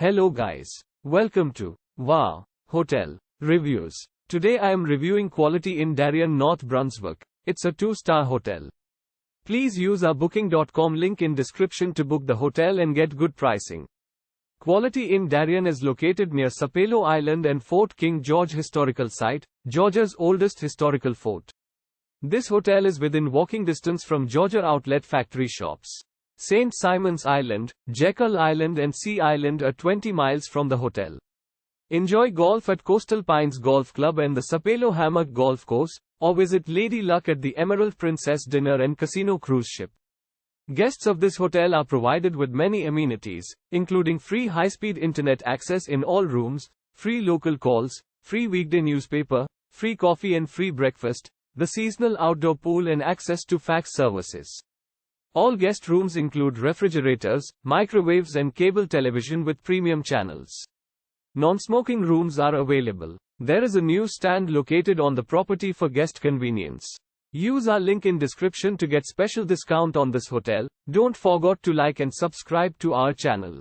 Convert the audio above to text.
Hello guys. Welcome to Wow Hotel Reviews. Today I am reviewing quality Inn Darien-North Brunswick. It's a 2-star hotel. Please use our booking.com link in description to book the hotel and get good pricing. Quality Inn Darien is located near Sapelo Island and Fort King George Historical Site, Georgia's oldest historical fort. This hotel is within walking distance from Georgia Outlet Factory shops. St. Simon's Island, Jekyll Island and Sea Island are 20 miles from the hotel. Enjoy golf at Coastal Pines Golf Club and the Sapelo Hammock Golf Course, or visit Lady Luck at the Emerald Princess Dinner and Casino cruise ship. Guests of this hotel are provided with many amenities, including free high-speed internet access in all rooms, free local calls, free weekday newspaper, free coffee and free breakfast, the seasonal outdoor pool and access to fax services. All guest rooms include refrigerators, microwaves and cable television with premium channels. Non-smoking rooms are available. There is a newsstand located on the property for guest convenience. Use our link in description to get special discount on this hotel. Don't forget to like and subscribe to our channel.